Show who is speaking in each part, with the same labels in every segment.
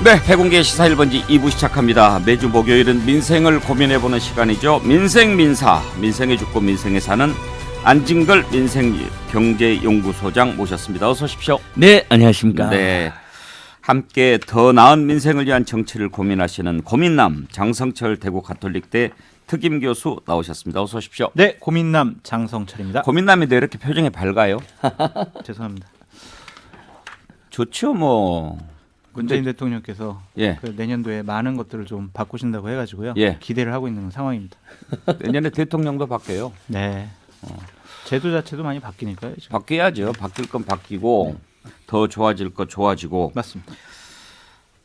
Speaker 1: 네, 해공계 시사 1번지 2부 시작합니다. 매주 목요일은 민생을 고민해보는 시간이죠. 민생민사, 민생에 죽고 민생에 사는 안진걸 민생경제연구소장 모셨습니다. 어서 오십시오.
Speaker 2: 네, 안녕하십니까.
Speaker 1: 네, 함께 더 나은 민생을 위한 정치를 고민하시는 고민남 장성철 대구 가톨릭대 특임 교수 나오셨습니다. 어서 오십시오.
Speaker 3: 네, 고민남 장성철입니다.
Speaker 1: 고민남인데 이렇게 표정이 밝아요?
Speaker 3: 죄송합니다.
Speaker 1: 좋죠, 뭐.
Speaker 3: 문재인 대통령께서
Speaker 1: 예.
Speaker 3: 그 내년도에 많은 것들을 좀 바꾸신다고 해가지고요.
Speaker 1: 예.
Speaker 3: 기대를 하고 있는 상황입니다.
Speaker 1: 내년에 대통령도 바뀌어요.
Speaker 3: 네. 제도 자체도 많이 바뀌니까요. 지금.
Speaker 1: 바뀌어야죠. 바뀔 건 바뀌고 더 좋아질 거 좋아지고.
Speaker 3: 맞습니다.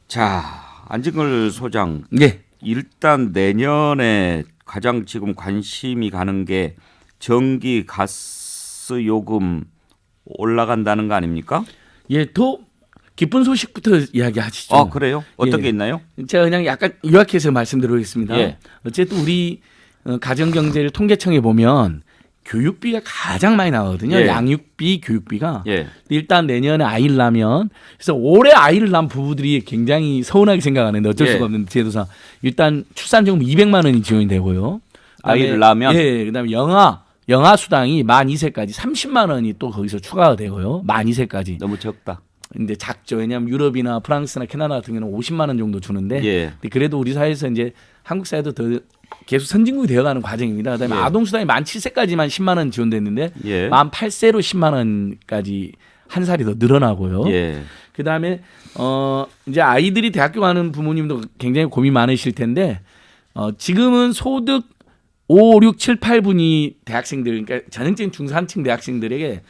Speaker 1: 자, 안진걸 소장.
Speaker 2: 네.
Speaker 1: 일단 내년에 가장 지금 관심이 가는 게 전기, 가스 요금 올라간다는 거 아닙니까?
Speaker 2: 예, 더 기쁜 소식부터 이야기하시죠.
Speaker 1: 아, 그래요? 어떤
Speaker 2: 예.
Speaker 1: 게 있나요?
Speaker 2: 제가 그냥 약간 요약해서 말씀드리겠습니다.
Speaker 1: 예.
Speaker 2: 어쨌든 우리 가정경제를 통계청에 보면 교육비가 가장 많이 나오거든요.
Speaker 1: 예.
Speaker 2: 양육비, 교육비가.
Speaker 1: 예.
Speaker 2: 일단 내년에 아이를 낳으면 그래서 올해 아이를 낳은 부부들이 굉장히 서운하게 생각하는데 어쩔
Speaker 1: 예.
Speaker 2: 수가 없는 제도상 일단 출산정부 200만 원이 지원이 되고요.
Speaker 1: 아이를 낳으면?
Speaker 2: 예, 그다음에 영아 수당이 만 2세까지 30만 원이 또 거기서 추가가 되고요. 만 2세까지.
Speaker 1: 너무 적다.
Speaker 2: 근데 작죠. 왜냐하면 유럽이나 프랑스나 캐나다 같은 경우는 50만 원 정도 주는데
Speaker 1: 예.
Speaker 2: 근데 그래도 우리 사회에서 이제 한국 사회도 더 계속 선진국이 되어가는 과정입니다. 그다음에
Speaker 1: 예.
Speaker 2: 아동 수당이 만 7세까지만 10만 원 지원됐는데
Speaker 1: 예.
Speaker 2: 만 8세로 10만 원까지 한 살이 더 늘어나고요.
Speaker 1: 예.
Speaker 2: 그다음에 이제 아이들이 대학교 가는 부모님도 굉장히 고민 많으실 텐데 지금은 소득 5, 6, 7, 8분이 대학생들 그러니까 전형적인 중산층 대학생들에게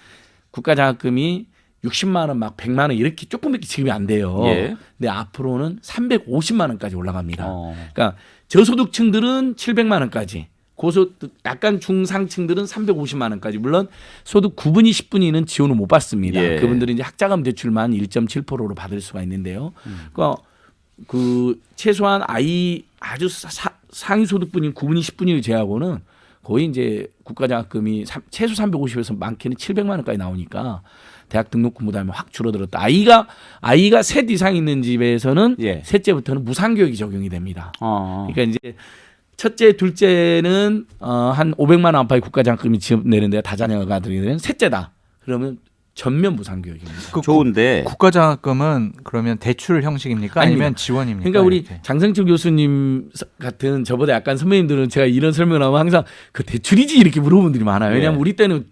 Speaker 2: 국가장학금이 60만 원, 막 100만 원 이렇게 조금밖에 지급이 안 돼요.
Speaker 1: 예.
Speaker 2: 근데 앞으로는 350만 원까지 올라갑니다. 그러니까 저소득층들은 700만 원까지, 고소득 약간 중상층들은 350만 원까지. 물론 소득 9분위, 10분위는 지원을 못 받습니다.
Speaker 1: 예.
Speaker 2: 그분들은 이제 학자금 대출만 1.7%로 받을 수가 있는데요. 그러니까 그 최소한 아이 아주 상위 소득분인 9분위, 10분위 제하고는 거의 이제 국가장학금이 최소 350에서 많게는 700만 원까지 나오니까 대학 등록금 부담이 확 줄어들었다. 아이가 셋 이상 있는 집에서는
Speaker 1: 예.
Speaker 2: 셋째부터는 무상교육이 적용이 됩니다. 그러니까 이제 첫째, 둘째는 한 500만 원 안팎의 국가장학금이 지급되는데 다자녀가 되면 셋째다. 그러면 전면 무상교육입니다.
Speaker 1: 좋은데
Speaker 3: 국가장학금은 그러면 대출 형식입니까? 아니면
Speaker 2: 아닙니다.
Speaker 3: 지원입니까?
Speaker 2: 그러니까 우리
Speaker 3: 이렇게.
Speaker 2: 장성철 교수님 같은 저보다 약간 선배님들은 제가 이런 설명을 하면 항상 그 대출이지 이렇게 물어보는 분들이 많아요. 왜냐하면
Speaker 1: 예.
Speaker 2: 우리 때는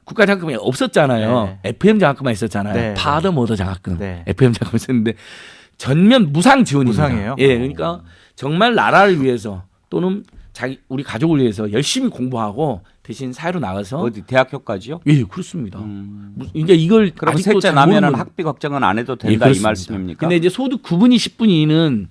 Speaker 2: 국가장학금이 없었잖아요.
Speaker 3: 네.
Speaker 2: FM 장학금만 있었잖아요.
Speaker 3: 네.
Speaker 2: 파더 모더 장학금,
Speaker 3: 네.
Speaker 2: FM 장학금 있었는데 전면 무상 지원입니다.
Speaker 3: 무상이에요?
Speaker 2: 예, 그러니까 정말 나라를 위해서 또는 우리 가족을 위해서 열심히 공부하고 대신 사회로 나가서
Speaker 1: 어디 대학교까지요?
Speaker 2: 예, 그렇습니다. 그러니까 이걸
Speaker 1: 그럼
Speaker 2: 아직도
Speaker 1: 셋째
Speaker 2: 잘
Speaker 1: 나면은
Speaker 2: 모르는
Speaker 1: 학비 걱정은 안 해도
Speaker 2: 예,
Speaker 1: 된다 이
Speaker 2: 그렇습니다.
Speaker 1: 말씀입니까?
Speaker 2: 근데 이제 소득 9분위, 10분위는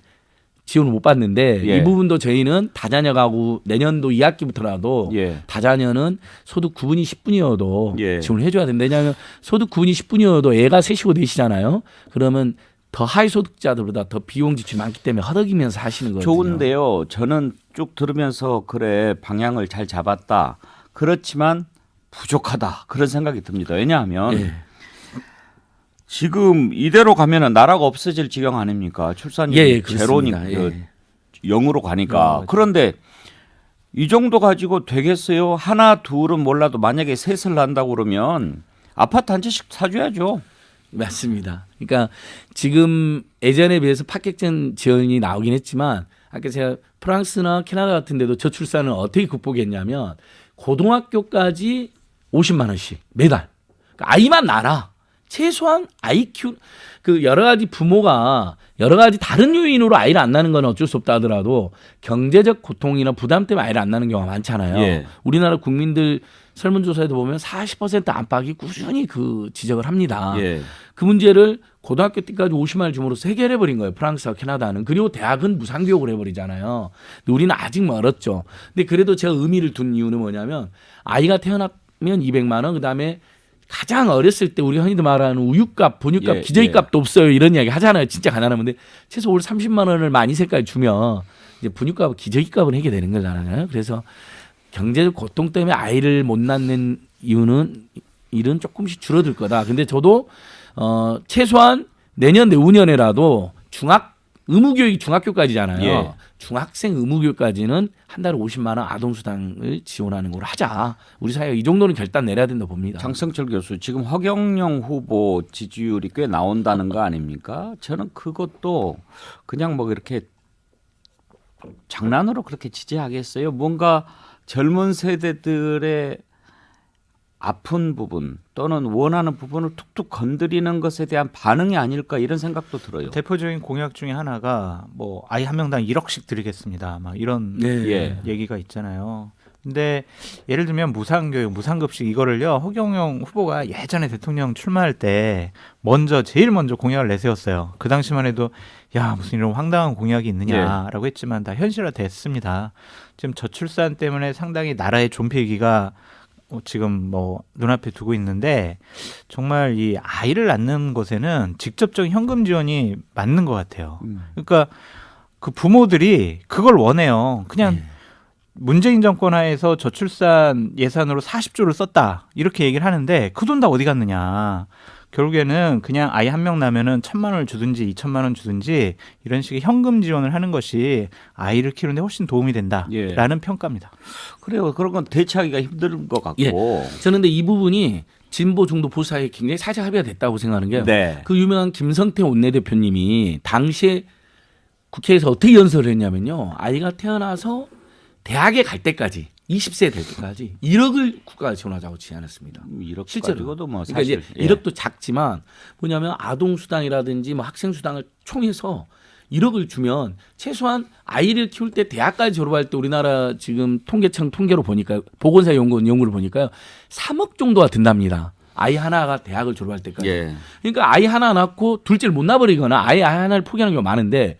Speaker 2: 지원을 못 받는데
Speaker 1: 예.
Speaker 2: 이 부분도 저희는 다자녀 가구 내년도 2학기부터라도
Speaker 1: 예.
Speaker 2: 다자녀는 소득 9분위, 10분위여도
Speaker 1: 예.
Speaker 2: 지원을 해줘야 된다. 왜냐하면 소득 9분위, 10분위여도 애가 셋이고 넷이잖아요. 그러면 더 하위 소득자들보다 더 비용 지출이 많기 때문에 허덕이면서 하시는 거거든요.
Speaker 1: 좋은데요. 저는 쭉 들으면서 그래 방향을 잘 잡았다. 그렇지만 부족하다. 그런 생각이 듭니다. 왜냐하면
Speaker 2: 예.
Speaker 1: 지금 이대로 가면은 나라가 없어질 지경 아닙니까? 출산율이
Speaker 2: 예,
Speaker 1: 제로니까
Speaker 2: 그렇습니다. 예.
Speaker 1: 0으로 가니까.
Speaker 3: 네,
Speaker 1: 그런데 이 정도 가지고 되겠어요? 하나 둘은 몰라도 만약에 셋을 난다고 그러면 아파트 한 채씩 사줘야죠.
Speaker 2: 맞습니다. 그러니까 지금 예전에 비해서 파격적 지원이 나오긴 했지만 아까 제가 프랑스나 캐나다 같은 데도 저출산을 어떻게 극복했냐면 고등학교까지 50만 원씩 매달. 그러니까 아이만 낳아라. 최소한 아이 그 여러 가지 부모가 여러 가지 다른 요인으로 아이를 안 낳는 건 어쩔 수 없다 하더라도 경제적 고통이나 부담 때문에 아이를 안 낳는 경우가 많잖아요.
Speaker 1: 예.
Speaker 2: 우리나라 국민들 설문조사에도 보면 40% 안팎이 꾸준히 그 지적을 합니다.
Speaker 1: 예.
Speaker 2: 그 문제를 고등학교 때까지 50만 원 줌으로써 해결해 버린 거예요. 프랑스와 캐나다는. 그리고 대학은 무상교육을 해버리잖아요. 근데 우리는 아직 멀었죠. 근데 그래도 제가 의미를 둔 이유는 뭐냐면 아이가 태어나면 200만 원 그다음에 가장 어렸을 때 우리 흔히도 말하는 우유값, 분유값,
Speaker 1: 예,
Speaker 2: 기저귀값도 없어요. 이런 이야기 하잖아요. 진짜 가난하면. 근데 최소 올 30만 원을 만 2세까지 주면 이제 분유값, 기저귀값은 해결 되는 거잖아요. 그래서 경제적 고통 때문에 아이를 못 낳는 이유는 일은 조금씩 줄어들 거다. 근데 저도 최소한 내년 내후년에라도 의무교육 중학교까지잖아요.
Speaker 1: 예.
Speaker 2: 중학생 의무교육까지는 한 달에 50만 원 아동수당을 지원하는 걸로 하자. 우리 사회가 이 정도는 결단 내려야 된다 봅니다.
Speaker 1: 장성철 교수, 지금 허경영 후보 지지율이 꽤 나온다는 거 아닙니까? 저는 그것도 그냥 뭐 이렇게 장난으로 그렇게 지지하겠어요? 뭔가 젊은 세대들의 아픈 부분 또는 원하는 부분을 툭툭 건드리는 것에 대한 반응이 아닐까 이런 생각도 들어요.
Speaker 3: 대표적인 공약 중에 하나가 뭐 아이 한 명당 1억씩 드리겠습니다. 막 이런
Speaker 1: 예.
Speaker 3: 얘기가 있잖아요. 근데 예를 들면 무상교육, 무상급식 이거를요. 허경영 후보가 예전에 대통령 출마할 때 제일 먼저 공약을 내세웠어요. 그 당시만 해도 야 무슨 이런 황당한 공약이 있느냐라고 했지만 다 현실화됐습니다. 지금 저출산 때문에 상당히 나라의 존폐기가 지금 뭐 눈앞에 두고 있는데 정말 이 아이를 낳는 것에는 직접적인 현금 지원이 맞는 것 같아요. 그러니까 그 부모들이 그걸 원해요. 그냥 문재인 정권 하에서 저출산 예산으로 40조를 썼다 이렇게 얘기를 하는데 그 돈 다 어디 갔느냐. 결국에는 그냥 아이 한 명 나면은 1,000만 원을 주든지 2,000만 원 주든지 이런 식의 현금 지원을 하는 것이 아이를 키우는데 훨씬 도움이 된다라는 평가입니다.
Speaker 1: 그래요. 그런 건 대체하기가 힘든 것 같고.
Speaker 2: 예. 저는 근데 이 부분이 진보 중도 보수 사이에 굉장히 사실 합의가 됐다고 생각하는 게요.
Speaker 1: 네.
Speaker 2: 그 유명한 김성태 원내대표님이 당시에 국회에서 어떻게 연설을 했냐면요. 아이가 태어나서 대학에 갈 때까지 20세 될 때까지 1억을 국가가 지원하자고 제안했습니다.
Speaker 1: 1억
Speaker 2: 실제로.
Speaker 1: 가지고도 뭐
Speaker 2: 그러니까
Speaker 1: 사실
Speaker 2: 이제 1억도 작지만 뭐냐면 아동 수당이라든지 뭐 학생 수당을 총해서 1억을 주면 최소한 아이를 키울 때 대학까지 졸업할 때 우리나라 지금 통계청 통계로 보니까 보건사 연구를 보니까요 3억 정도가 든답니다. 아이 하나가 대학을 졸업할 때까지.
Speaker 1: 예.
Speaker 2: 그러니까 아이 하나 낳고 둘째를 못 낳아버리거나 아예 아이 하나를 포기하는 경우가 많은데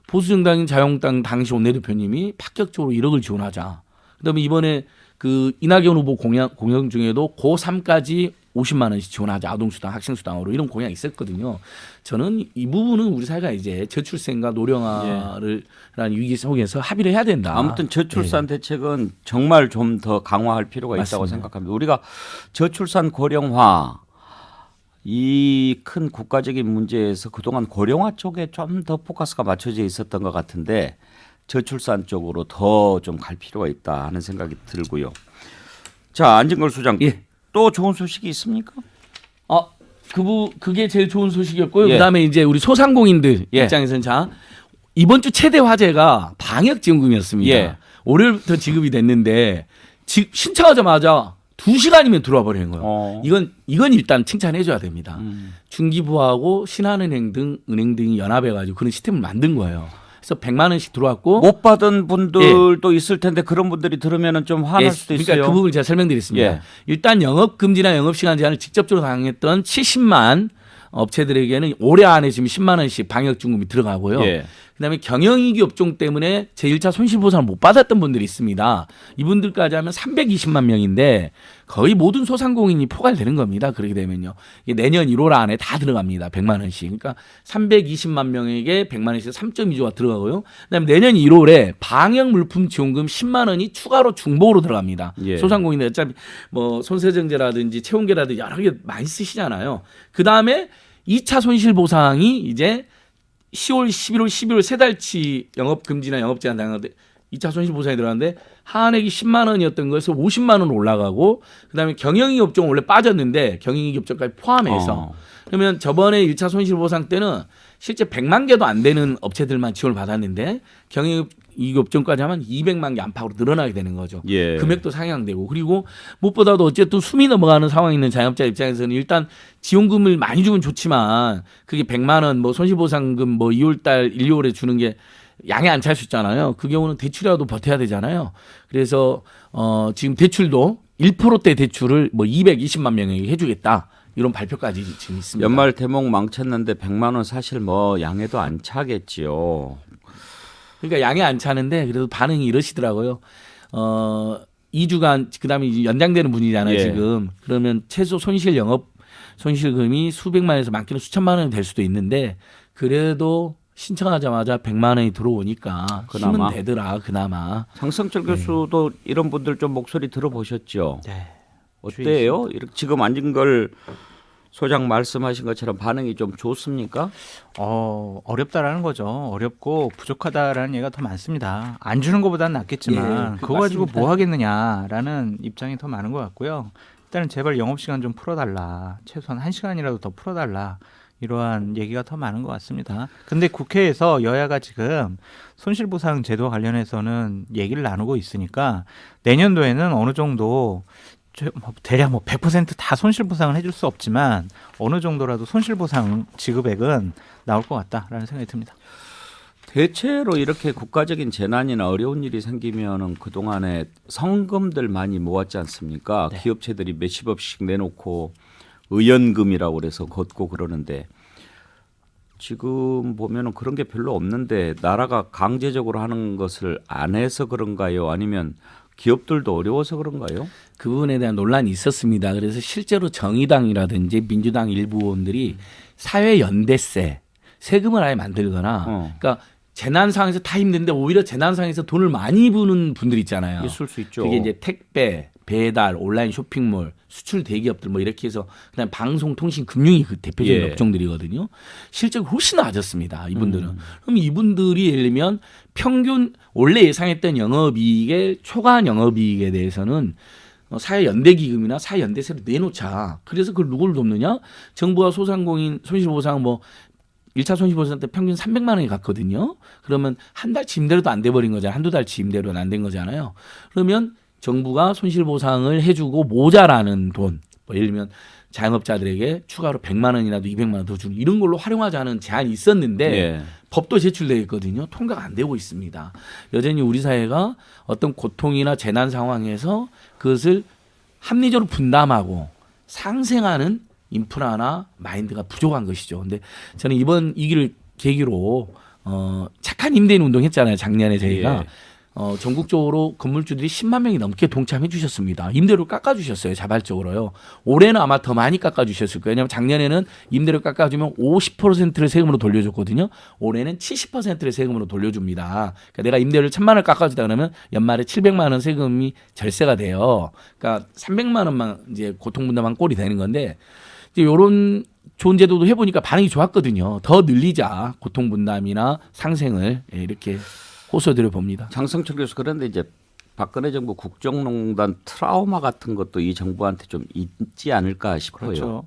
Speaker 2: 보수정당인 자유한국당 당시 원내대표님이 파격적으로 1억을 지원하자. 그다음에 이번에 그 이낙연 후보 공약 중에도 고3까지 50만 원씩 지원하자 아동수당, 학생수당으로 이런 공약이 있었거든요. 저는 이 부분은 우리 사회가 이제 저출생과 노령화를 라는 위기 속에서 합의를 해야 된다.
Speaker 1: 아무튼 저출산 대책은 정말 좀 더 강화할 필요가 있다고
Speaker 2: 맞습니다.
Speaker 1: 생각합니다. 우리가 저출산 고령화 이 큰 국가적인 문제에서 그동안 고령화 쪽에 좀 더 포커스가 맞춰져 있었던 것 같은데 저출산 쪽으로 더 좀 갈 필요가 있다 하는 생각이 들고요. 자, 안진걸 소장.
Speaker 2: 예.
Speaker 1: 또 좋은 소식이 있습니까?
Speaker 2: 그게 제일 좋은 소식이었고요.
Speaker 1: 예.
Speaker 2: 그다음에 이제 우리 소상공인들
Speaker 1: 예.
Speaker 2: 입장에서는 자 이번 주 최대 화제가 방역 지원금이었습니다.
Speaker 1: 예.
Speaker 2: 월요일부터 지급이 됐는데 신청하자마자 2시간이면 들어와 버리는 거예요. 이건 일단 칭찬해 줘야 됩니다. 중기부하고 신한은행 등 은행 등이 연합해 가지고 그런 시스템을 만든 거예요. 그래서 100만 원씩 들어왔고
Speaker 1: 못 받은 분들도 있을 텐데 그런 분들이 들으면 좀 화날 수도 있어요.
Speaker 2: 그러니까 그 부분을 제가 설명드리겠습니다.
Speaker 1: 예.
Speaker 2: 일단 영업 금지나 영업 시간 제한을 직접적으로 당했던 70만 업체들에게는 올해 안에 지금 10만 원씩 방역 지원금이 들어가고요.
Speaker 1: 예.
Speaker 2: 그다음에 경영위기 업종 때문에 제1차 손실보상을 못 받았던 분들이 있습니다. 이분들까지 하면 320만 명인데 거의 모든 소상공인이 포괄되는 겁니다. 그렇게 되면요. 이게 내년 1월 안에 다 들어갑니다. 100만 원씩. 그러니까 320만 명에게 100만 원씩 3.2조가 들어가고요. 그다음에 내년 1월에 방역 물품 지원금 10만 원이 추가로 중복으로 들어갑니다.
Speaker 1: 예.
Speaker 2: 소상공인들 어차피 뭐 손세정제라든지 체온계라든지 여러 개 많이 쓰시잖아요. 그다음에 2차 손실보상이 이제 10월, 11월, 12월 세 달치 영업 금지나 영업 제한 당하는데 2차 손실 보상이 들어갔는데 한액이 10만 원이었던 것에서 50만 원 올라가고 그다음에 경영위 업종 원래 빠졌는데 경영위 업종까지 포함해서 그러면 저번에 1차 손실 보상 때는 실제 100만 개도 안 되는 업체들만 지원을 받았는데 경영위 업종까지 하면 200만 개 안팎으로 늘어나게 되는 거죠.
Speaker 1: 예.
Speaker 2: 금액도 상향되고 그리고 무엇보다도 어쨌든 숨이 넘어가는 상황에 있는 자영업자 입장에서는 일단 지원금을 많이 주면 좋지만 그게 100만 원 뭐 손실보상금 뭐 2월 달 1, 2월에 주는 게 양이 안 찰 수 있잖아요. 그 경우는 대출이라도 버텨야 되잖아요. 그래서 지금 대출도 1%대 대출을 뭐 220만 명에게 해주겠다. 이런 발표까지 지금 있습니다.
Speaker 1: 연말 대목 망쳤는데 100만 원 사실 뭐 양에도 안 차겠지요.
Speaker 2: 그러니까 양이 안 차는데 그래도 반응이 이러시더라고요. 2주간 그다음에 이제 연장되는 분이잖아요.
Speaker 1: 예.
Speaker 2: 지금. 그러면 최소 손실금이 수백만에서 많게는 수천만 원이 될 수도 있는데 그래도 신청하자마자 100만 원이 들어오니까
Speaker 1: 그나마.
Speaker 2: 힘은 되더라. 그나마.
Speaker 1: 장성철 교수도 이런 분들 좀 목소리 들어보셨죠?
Speaker 3: 네.
Speaker 1: 어때요? 이렇게 지금 안진걸 소장 말씀하신 것처럼 반응이 좀 좋습니까?
Speaker 3: 어렵다라는 거죠. 어렵고 부족하다라는 얘기가 더 많습니다. 안 주는 것보다는 낫겠지만
Speaker 2: 예,
Speaker 3: 그거 가지고
Speaker 2: 맞습니다.
Speaker 3: 뭐 하겠느냐라는 입장이 더 많은 것 같고요. 일단은 제발 영업시간 좀 풀어달라. 최소한 1시간이라도 더 풀어달라. 이러한 얘기가 더 많은 것 같습니다. 근데 국회에서 여야가 지금 손실보상 제도 관련해서는 얘기를 나누고 있으니까 내년도에는 어느 정도 대략 100%다 손실보상을 해줄 수 없지만 어느 정도라도 손실보상 지급액은 나올 것 같다라는 생각이 듭니다.
Speaker 1: 대체로 이렇게 국가적인 재난이나 어려운 일이 생기면은 그동안에 성금들 많이 모았지 않습니까?
Speaker 3: 네.
Speaker 1: 기업체들이 몇십억씩 내놓고 의연금이라고 그래서 걷고 그러는데 지금 보면은 그런 게 별로 없는데 나라가 강제적으로 하는 것을 안 해서 그런가요? 아니면 기업들도 어려워서 그런가요?
Speaker 2: 그 부분에 대한 논란이 있었습니다. 그래서 실제로 정의당이라든지 민주당 일부 의원들이 사회연대세 세금을 아예 만들거나 그러니까 재난 상황에서 다 힘든데 오히려 재난 상황에서 돈을 많이 부는 분들 있잖아요.
Speaker 1: 있을 수 있죠.
Speaker 2: 그게 이제 택배, 배달, 온라인 쇼핑몰, 수출 대기업들 뭐 이렇게 해서 그다음 방송, 통신, 금융이 그 대표적인
Speaker 1: 예.
Speaker 2: 업종들이거든요. 실적이 훨씬 낮았습니다. 이분들은. 그럼 이분들이 예를 들면 평균 원래 예상했던 영업이익의 초과한 영업이익에 대해서는 사회연대기금이나 사회연대세로 내놓자. 그래서 그걸 누구를 돕느냐? 정부가 소상공인 손실보상 뭐 1차 손실보상 때 평균 300만 원이 갔거든요. 그러면 한 달치 임대료도 안 돼버린 거잖아요. 한두 달치 임대료는 안 된 거잖아요. 그러면 정부가 손실보상을 해주고 모자라는 돈, 뭐 예를 들면 자영업자들에게 추가로 100만 원이라도 200만 원 더 주는 이런 걸로 활용하자는 제안이 있었는데
Speaker 1: 예.
Speaker 2: 법도 제출되어 있거든요. 통과가 안 되고 있습니다. 여전히 우리 사회가 어떤 고통이나 재난 상황에서 그것을 합리적으로 분담하고 상생하는 인프라나 마인드가 부족한 것이죠. 근데 저는 이번 이 길을 계기로 착한 임대인 운동 했잖아요. 작년에 저희가.
Speaker 1: 예.
Speaker 2: 전국적으로 건물주들이 10만 명이 넘게 동참해 주셨습니다. 임대료 깎아주셨어요. 자발적으로요. 올해는 아마 더 많이 깎아주셨을 거예요. 왜냐하면 작년에는 임대료 깎아주면 50%를 세금으로 돌려줬거든요. 올해는 70%를 세금으로 돌려줍니다. 그러니까 내가 임대료를 1,000만 원을 깎아주다 그러면 연말에 700만 원 세금이 절세가 돼요. 그러니까 300만 원만 이제 고통분담한 꼴이 되는 건데 이제 이런 좋은 제도도 해보니까 반응이 좋았거든요. 더 늘리자 고통분담이나 상생을 이렇게 호소드려 봅니다.
Speaker 1: 장성철 교수 그런데 이제 박근혜 정부 국정농단 트라우마 같은 것도 이 정부한테 좀 있지 않을까 싶어요.
Speaker 3: 그렇죠.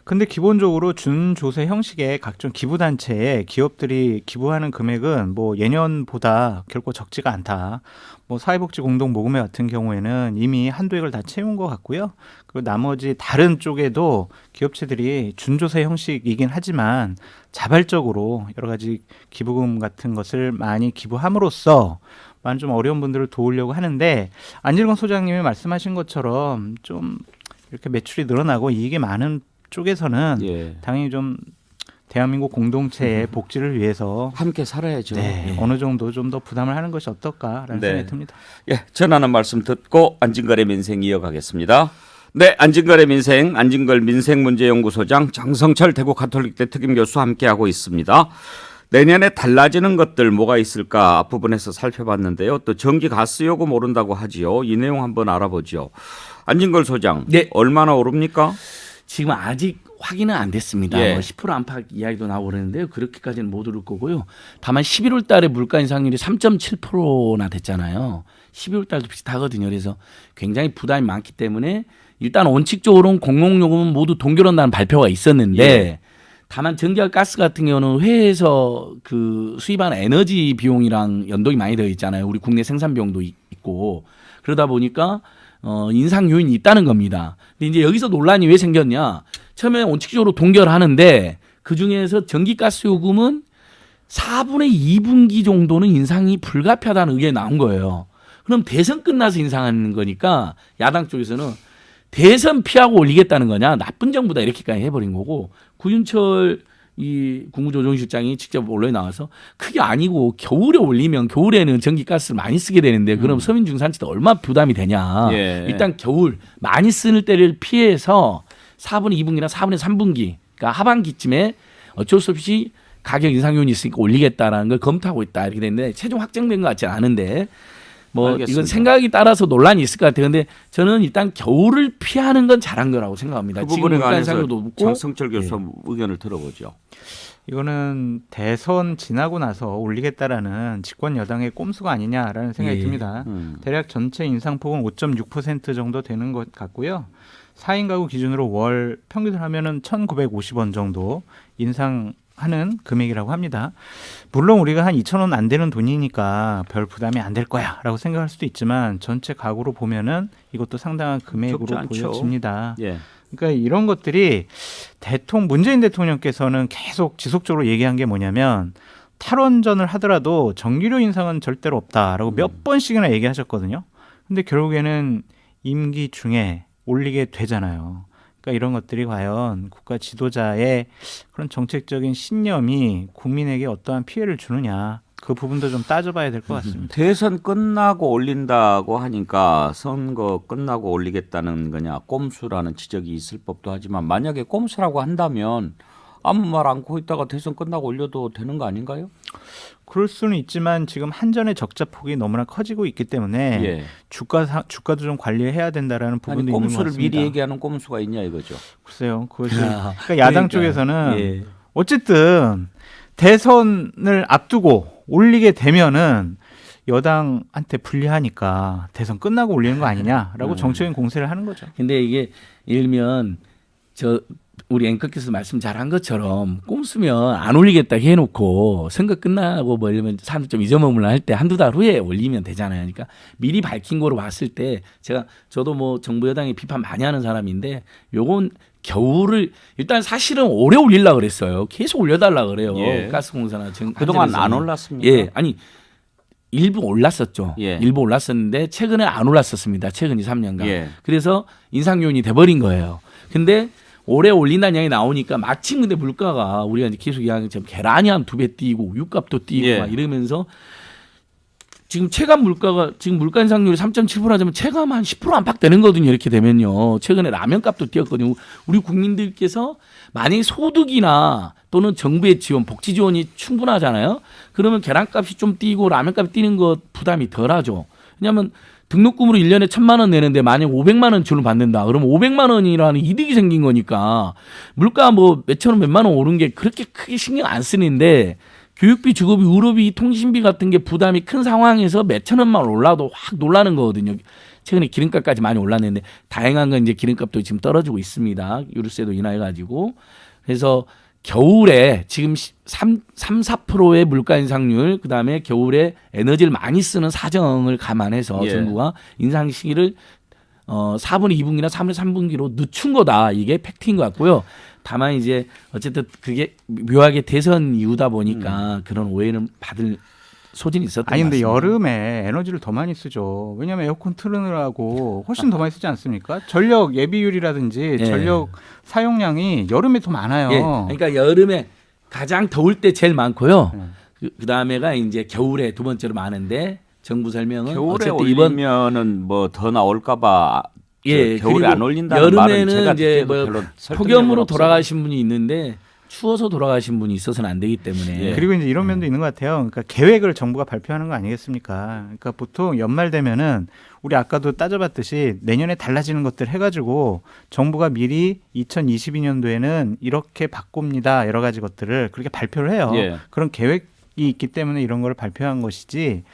Speaker 3: 근데 기본적으로 준조세 형식의 각종 기부단체에 기업들이 기부하는 금액은 뭐 예년보다 결코 적지가 않다. 뭐 사회복지공동모금회 같은 경우에는 이미 한도액을 다 채운 것 같고요. 그리고 나머지 다른 쪽에도 기업체들이 준조세 형식이긴 하지만 자발적으로 여러 가지 기부금 같은 것을 많이 기부함으로써 많은 좀 어려운 분들을 도우려고 하는데 안일건 소장님이 말씀하신 것처럼 좀 이렇게 매출이 늘어나고 이익이 많은 쪽에서는
Speaker 1: 예.
Speaker 3: 당연히 좀 대한민국 공동체의 복지를 위해서
Speaker 1: 함께 살아야죠.
Speaker 3: 네,
Speaker 1: 예.
Speaker 3: 어느 정도 좀 더 부담을 하는 것이 어떨까라는
Speaker 1: 네.
Speaker 3: 생각이 듭니다.
Speaker 1: 예, 전하는 말씀 듣고 안진걸의 민생 이어가겠습니다. 네, 안진걸의 민생, 안진걸 민생문제연구소장 장성철 대구 가톨릭대 특임교수 함께하고 있습니다. 내년에 달라지는 것들 뭐가 있을까 앞부분에서 살펴봤는데요. 또 전기 가스 요금 오른다고 하지요. 이 내용 한번 알아보죠. 안진걸 소장,
Speaker 2: 네.
Speaker 1: 얼마나 오릅니까?
Speaker 2: 지금 아직 확인은 안 됐습니다.
Speaker 1: 예.
Speaker 2: 뭐 10% 안팎 이야기도 나오고 그러는데요. 그렇게까지는 못 오를 거고요. 다만 11월 달에 물가 인상률이 3.7%나 됐잖아요. 12월 달도 비슷하거든요. 그래서 굉장히 부담이 많기 때문에 일단 원칙적으로는 공공요금은 모두 동결한다는 발표가 있었는데
Speaker 1: 예.
Speaker 2: 다만 전기와 가스 같은 경우는 해외에서 그 수입하는 에너지 비용이랑 연동이 많이 되어 있잖아요. 우리 국내 생산 비용도 있고 그러다 보니까 인상 요인이 있다는 겁니다. 근데 이제 여기서 논란이 왜 생겼냐? 처음에 원칙적으로 동결하는데 그 중에서 전기가스 요금은 4분의 2분기 정도는 인상이 불가피하다는 의견이 나온 거예요. 그럼 대선 끝나서 인상하는 거니까 야당 쪽에서는 대선 피하고 올리겠다는 거냐? 나쁜 정부다 이렇게까지 해버린 거고 구윤철 이 국무조정실장이 직접 언론에 나와서 그게 아니고 겨울에 올리면 겨울에는 전기가스를 많이 쓰게 되는데 그럼 서민 중산층도 얼마나 부담이 되냐.
Speaker 1: 예.
Speaker 2: 일단 겨울 많이 쓰는 때를 피해서 4분의 2분기나 4분의 3분기 그러니까 하반기쯤에 어쩔 수 없이 가격 인상 요인이 있으니까 올리겠다라는 걸 검토하고 있다 이렇게 됐는데 최종 확정된 것 같지는 않은데 뭐
Speaker 1: 알겠습니다.
Speaker 2: 이건 생각이 따라서 논란이 있을 것 같아요. 근데 저는 일단 겨울을 피하는 건 잘한 거라고 생각합니다.
Speaker 1: 그
Speaker 2: 지금
Speaker 1: 부분에
Speaker 2: 물가
Speaker 1: 관해서
Speaker 2: 인상도 높고
Speaker 1: 장성철 교수 의견을 들어보죠.
Speaker 3: 이거는 대선 지나고 나서 올리겠다라는 집권 여당의 꼼수가 아니냐라는 생각이
Speaker 2: 예.
Speaker 3: 듭니다. 대략 전체 인상폭은 5.6% 정도 되는 것 같고요. 4인 가구 기준으로 월 평균을 하면은 1,950원 정도 인상하는 금액이라고 합니다. 물론 우리가 한 2,000원 안 되는 돈이니까 별 부담이 안 될 거야라고 생각할 수도 있지만 전체 가구로 보면은 이것도 상당한
Speaker 1: 적지
Speaker 3: 금액으로
Speaker 1: 않죠.
Speaker 3: 보여집니다.
Speaker 1: 예.
Speaker 3: 그러니까 이런 것들이 문재인 대통령께서는 계속 지속적으로 얘기한 게 뭐냐면 탈원전을 하더라도 전기료 인상은 절대로 없다라고 몇 번씩이나 얘기하셨거든요. 근데 결국에는 임기 중에 올리게 되잖아요. 그러니까 이런 것들이 과연 국가 지도자의 그런 정책적인 신념이 국민에게 어떠한 피해를 주느냐 그 부분도 좀 따져봐야 될 것 같습니다.
Speaker 1: 대선 끝나고 올린다고 하니까 선거 끝나고 올리겠다는 거냐 꼼수라는 지적이 있을 법도 하지만 만약에 꼼수라고 한다면 아무 말 않고 있다가 대선 끝나고 올려도 되는 거 아닌가요?
Speaker 3: 그럴 수는 있지만 지금 한전의 적자 폭이 너무나 커지고 있기 때문에
Speaker 1: 예.
Speaker 3: 주가도 좀 관리해야 된다라는 부분도
Speaker 1: 아니,
Speaker 3: 있는 것
Speaker 1: 꼼수를
Speaker 3: 같습니다.
Speaker 1: 미리 얘기하는 꼼수가 있냐 이거죠.
Speaker 3: 글쎄요. 그것이
Speaker 2: 야,
Speaker 3: 그러니까 야당
Speaker 2: 그러니까요.
Speaker 3: 쪽에서는
Speaker 2: 예.
Speaker 3: 어쨌든 대선을 앞두고 올리게 되면은 여당한테 불리하니까 대선 끝나고 올리는 거 아니냐라고 정치적인 공세를 하는 거죠.
Speaker 2: 근데 이게 일면 저 우리 앵커께서 말씀 잘한 것처럼 꼼수면 안 올리겠다 해놓고 선거 끝나고 뭐 이러면 사람들 좀 잊어먹으려 할 때 한두 달 후에 올리면 되잖아요. 그러니까 미리 밝힌 거로 봤을 때 저도 뭐 정부 여당에 비판 많이 하는 사람인데 요건 겨울을 일단 사실은 오래 올리려고 그랬어요. 계속 올려달라 그래요.
Speaker 1: 예.
Speaker 2: 가스공사나
Speaker 1: 그동안 안 올랐습니까?
Speaker 2: 예, 아니 일부 올랐었죠.
Speaker 1: 예.
Speaker 2: 일부 올랐었는데 최근에 안 올랐었습니다. 최근 2, 3년간.
Speaker 1: 예.
Speaker 2: 그래서 인상 요인이 돼버린 거예요. 근데 올해 올린다는 이야기 나오니까 마침 근데 물가가 우리가 이제 계속 이야기한 것처럼 계란이 한 2배 뛰고 우유값도 뛰고
Speaker 1: 예.
Speaker 2: 막 이러면서 지금 체감 물가가 지금 물가 인상률이 3.7% 하자면 체감 한 10% 안팎 되는 거거든요. 이렇게 되면요. 최근에 라면값도 뛰었거든요. 우리 국민들께서 만약에 소득이나 또는 정부의 지원, 복지 지원이 충분하잖아요. 그러면 계란값이 좀 뛰고 라면값이 뛰는 것 부담이 덜하죠. 왜냐하면 등록금으로 1년에 1,000만 원 내는데 만약 500만 원 지원을 받는다. 그러면 500만 원이라는 이득이 생긴 거니까 물가 뭐 몇천 원 몇만 원 오른 게 그렇게 크게 신경 안 쓰는데 교육비, 주거비, 의료비, 통신비 같은 게 부담이 큰 상황에서 몇천 원만 올라도 확 놀라는 거거든요. 최근에 기름값까지 많이 올랐는데 다행한 건 이제 기름값도 지금 떨어지고 있습니다. 유류세도 인하해가지고. 그래서 겨울에 지금 4%의 물가 인상률, 그다음에 겨울에 에너지를 많이 쓰는 사정을 감안해서
Speaker 1: 예.
Speaker 2: 정부가 인상 시기를 4분의 2분기나 3분의 3분기로 늦춘 거다. 이게 팩트인 것 같고요. 다만 이제 어쨌든 그게 묘하게 대선 이후다 보니까 그런 오해를 받을 소진이 있었던 것
Speaker 3: 아니
Speaker 2: 같습니다.
Speaker 3: 근데 여름에 에너지를 더 많이 쓰죠. 왜냐하면 에어컨 틀느라고 훨씬 더 많이 쓰지 않습니까? 전력 예비율이라든지
Speaker 2: 예.
Speaker 3: 전력 사용량이 여름에 더 많아요.
Speaker 2: 예, 그러니까 여름에 가장 더울 때 제일 많고요.
Speaker 3: 예.
Speaker 2: 그 다음에가 이제 겨울에 두 번째로 많은데 정부 설명은
Speaker 1: 겨울에
Speaker 2: 어쨌든 이번
Speaker 1: 올리면은 뭐 더 나올까봐
Speaker 2: 예,
Speaker 1: 겨울에
Speaker 2: 그리고
Speaker 1: 안 올린다는 말은 제가
Speaker 2: 여름에는 이제
Speaker 1: 듣기에도
Speaker 2: 뭐
Speaker 1: 별로 설득력은
Speaker 2: 폭염으로
Speaker 1: 없어요.
Speaker 2: 돌아가신 분이 있는데 추워서 돌아가신 분이 있어서는 안 되기 때문에
Speaker 1: 예.
Speaker 3: 그리고 이제 이런 면도 있는 것 같아요. 그러니까 계획을 정부가 발표하는 거 아니겠습니까? 그러니까 보통 연말 되면은 우리 아까도 따져봤듯이 내년에 달라지는 것들 해가지고 정부가 미리 2022년도에는 이렇게 바꿉니다. 여러 가지 것들을 그렇게 발표를 해요.
Speaker 1: 예.
Speaker 3: 그런 계획이 있기 때문에 이런 걸 발표한 것이지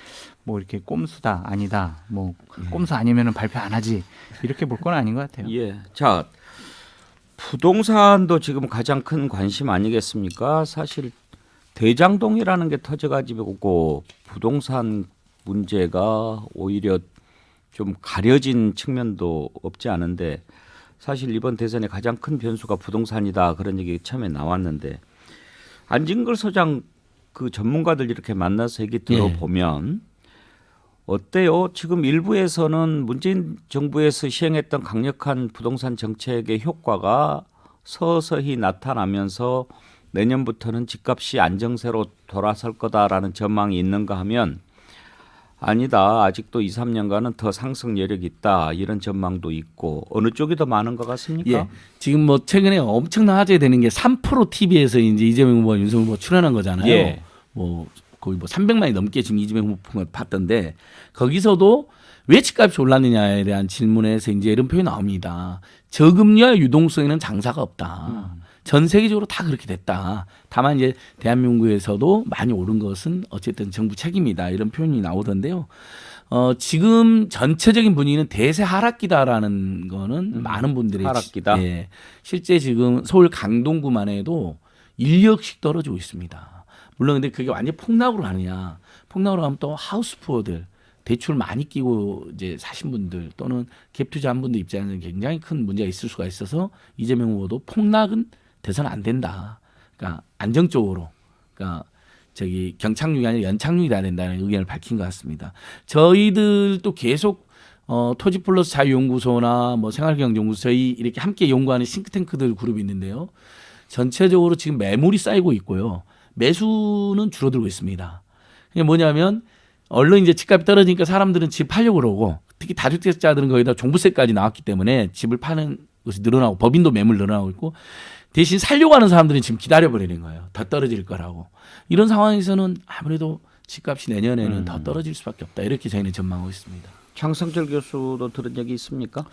Speaker 3: 뭐 이렇게 꼼수다 아니다. 뭐 꼼수 아니면은 발표 안 하지. 이렇게 볼 건 아닌 것 같아요.
Speaker 1: 예. 자, 부동산도 지금 가장 큰 관심 아니겠습니까? 사실 대장동이라는 게 터져가지고 부동산 문제가 오히려 좀 가려진 측면도 없지 않은데 사실 이번 대선의 가장 큰 변수가 부동산이다 그런 얘기 처음에 나왔는데 안진걸 소장 그 전문가들 이렇게 만나서 얘기 들어보면 어때요? 지금 일부에서는 문재인 정부에서 시행했던 강력한 부동산 정책의 효과가 서서히 나타나면서 내년부터는 집값이 안정세로 돌아설 거다라는 전망이 있는가 하면 아니다. 아직도 2, 3년간은 더 상승 여력이 있다. 이런 전망도 있고 어느 쪽이 더 많은 것 같습니까?
Speaker 2: 예. 지금 뭐 최근에 엄청난 화제되는 게 3% TV에서 이제 이재명 후보와 윤석열 후보가 출연한 거잖아요.
Speaker 1: 예.
Speaker 2: 뭐 거의 뭐 300만이 넘게 지금 이재명 후보가 받던데 거기서도 왜 집값이 올랐느냐에 대한 질문에서 이제 이런 표현이 나옵니다. 저금리와 유동성에는 장사가 없다. 전 세계적으로 다 그렇게 됐다. 다만 이제 대한민국에서도 많이 오른 것은 어쨌든 정부 책임이다. 이런 표현이 나오던데요. 지금 전체적인 분위기는 대세 하락기다라는 거는 많은 분들이
Speaker 1: 하락기다.
Speaker 2: 예, 실제 지금 서울 강동구만 해도 1억씩 떨어지고 있습니다. 물론 근데 그게 완전 폭락으로 가느냐? 폭락으로 가면 또 하우스푸어들 대출 많이 끼고 이제 사신 분들 또는 갭 투자한 분들 입장에서는 굉장히 큰 문제가 있을 수가 있어서 이재명 후보도 폭락은 돼서는 안 된다. 그러니까 안정적으로, 그러니까 저기 경착륙이 아니라 연착륙이 돼야 된다는 의견을 밝힌 것 같습니다. 저희들도 계속 토지플러스 자유연구소나 뭐 생활경제연구소 저희 이렇게 함께 연구하는 싱크탱크들 그룹이 있는데요. 전체적으로 지금 매물이 쌓이고 있고요. 매수는 줄어들고 있습니다. 그게 뭐냐면 얼른 이제 집값이 떨어지니까 사람들은 집 팔려고 그러고 특히 다주택자들은 거기다 종부세까지 나왔기 때문에 집을 파는 것이 늘어나고 법인도 매물 늘어나고 있고 대신 살려고 하는 사람들은 지금 기다려버리는 거예요. 더 떨어질 거라고. 이런 상황에서는 아무래도 집값이 내년에는 더 떨어질 수밖에 없다. 이렇게 저희는 전망하고 있습니다.
Speaker 1: 장성철 교수도 들은 적이 있습니까?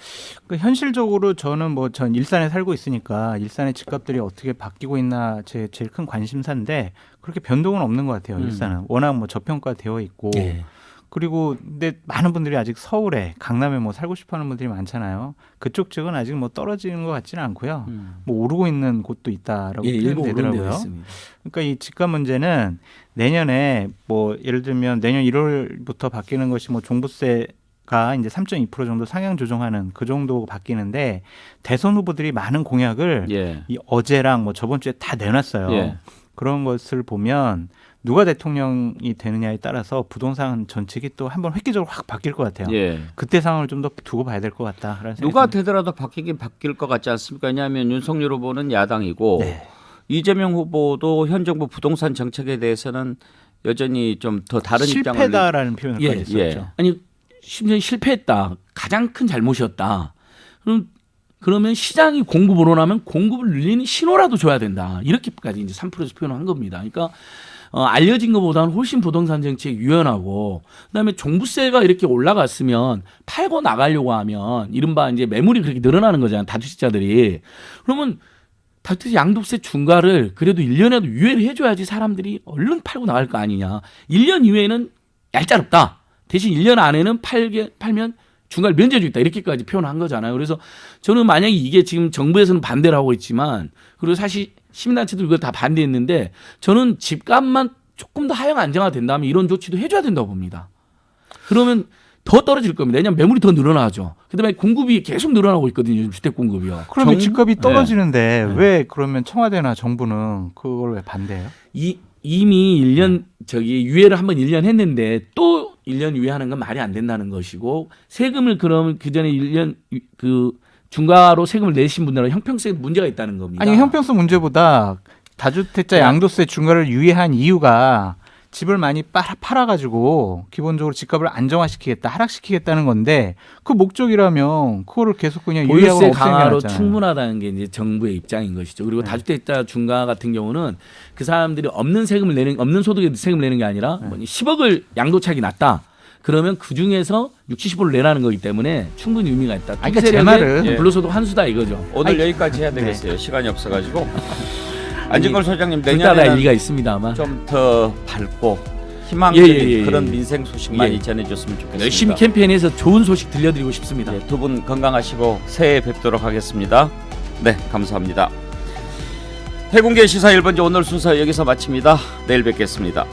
Speaker 3: 그 현실적으로 저는 뭐 전 일산에 살고 있으니까 일산의 집값들이 어떻게 바뀌고 있나 제 제일 큰 관심사인데 그렇게 변동은 없는 것 같아요. 일산은 워낙 뭐 저평가되어 있고
Speaker 2: 예.
Speaker 3: 그리고 근데 많은 분들이 아직 서울에 강남에 뭐 살고 싶어하는 분들이 많잖아요. 그쪽 쪽은 아직 뭐 떨어지는 것 같지는 않고요. 뭐 오르고 있는 곳도 있다라고
Speaker 2: 예, 일부 오른 데가
Speaker 3: 표현되더라고요.
Speaker 2: 있습니다.
Speaker 3: 그러니까 이 집값 문제는 내년에 뭐 예를 들면 내년 1월부터 바뀌는 것이 뭐 종부세가 이제 3.2% 정도 상향 조정하는 그 정도 바뀌는데 대선 후보들이 많은 공약을
Speaker 1: 예.
Speaker 3: 이 어제랑 뭐 저번 주에 다 내놨어요.
Speaker 1: 예.
Speaker 3: 그런 것을 보면 누가 대통령이 되느냐에 따라서 부동산 정책이 또 한번 획기적으로 확 바뀔 것 같아요.
Speaker 1: 예.
Speaker 3: 그때 상황을 좀 더 두고 봐야 될 것 같다라는 생각이
Speaker 1: 누가
Speaker 3: 듭니다.
Speaker 1: 되더라도 바뀌긴 바뀔 것 같지 않습니까? 왜냐하면 윤석열 후보는 야당이고
Speaker 3: 네.
Speaker 1: 이재명 후보도 현 정부 부동산 정책에 대해서는 여전히 좀 더 다른 입장을
Speaker 3: 실패다라는 표현을
Speaker 2: 예,
Speaker 3: 했었죠.
Speaker 1: 예.
Speaker 2: 아니 심지어 실패했다. 가장 큰 잘못이었다. 그러면 시장이 공급을 원하면 공급을 늘리는 신호라도 줘야 된다. 이렇게까지 이제 3%에서 표현한 겁니다. 그러니까 알려진 것보다는 훨씬 부동산 정책이 유연하고 그다음에 종부세가 이렇게 올라갔으면 팔고 나가려고 하면 이른바 이제 매물이 그렇게 늘어나는 거잖아요. 다주택자들이. 그러면 다주택자 양도세 중과를 그래도 1년에도 유예를 해줘야지 사람들이 얼른 팔고 나갈 거 아니냐. 1년 이후에는 얄짤없다. 대신 1년 안에는 팔면 중과를 면제해 주겠다. 이렇게까지 표현한 거잖아요. 그래서 저는 만약에 이게 지금 정부에서는 반대를 하고 있지만 그리고 사실 시민단체도 이걸 다 반대했는데 저는 집값만 조금 더 하향 안정화된다면 이런 조치도 해줘야 된다고 봅니다. 그러면 더 떨어질 겁니다. 왜냐하면 매물이 더 늘어나죠. 그다음에 공급이 계속 늘어나고 있거든요. 요즘 주택 공급이요.
Speaker 3: 그러면 집값이
Speaker 1: 네.
Speaker 3: 떨어지는데 왜 그러면 청와대나 정부는 그걸 왜 반대해요?
Speaker 2: 이미 1년 저기 유예를 한번 1년 했는데 또 1년 유예하는 건 말이 안 된다는 것이고 세금을 그러면 그 전에 1년 그 중과로 세금을 내신 분들은 형평성에 문제가 있다는 겁니다.
Speaker 3: 아니 형평성 문제보다 다주택자 양도세 중과를 유예한 이유가 집을 많이 팔아가지고 기본적으로 집값을 안정화시키겠다, 하락시키겠다는 건데 그 목적이라면 그거를 계속 그냥 유예하고
Speaker 2: 보유세
Speaker 3: 없애는 게
Speaker 2: 강화로
Speaker 3: 낫잖아요.
Speaker 2: 충분하다는 게 이제 정부의 입장인 것이죠. 그리고 다주택자 중과 같은 경우는 그 사람들이 없는 소득에 세금을 내는 게 아니라 뭐 10억을 양도차익이 났다. 그러면 그 중에서 60, 70%를 내라는 거기 때문에 충분히 의미가 있다.
Speaker 3: 그러니까 제 말은
Speaker 1: 예.
Speaker 2: 불로소득 환수다 이거죠.
Speaker 1: 오늘 여기까지 해야 되겠어요. 시간이 없어가지고 안진걸 소장님
Speaker 2: 불따다
Speaker 1: 내년에는
Speaker 2: 일리가 있습니다 아마.
Speaker 1: 좀 더 밝고 희망적인
Speaker 2: 예.
Speaker 1: 그런 민생 소식 많이
Speaker 2: 예.
Speaker 1: 전해줬으면 좋겠습니다.
Speaker 2: 열심히 캠페인해서 좋은 소식 들려드리고 싶습니다.
Speaker 1: 두 분 건강하시고 새해 뵙도록 하겠습니다. 네, 감사합니다. 해공계 시사 1번지 오늘 순서 여기서 마칩니다. 내일 뵙겠습니다.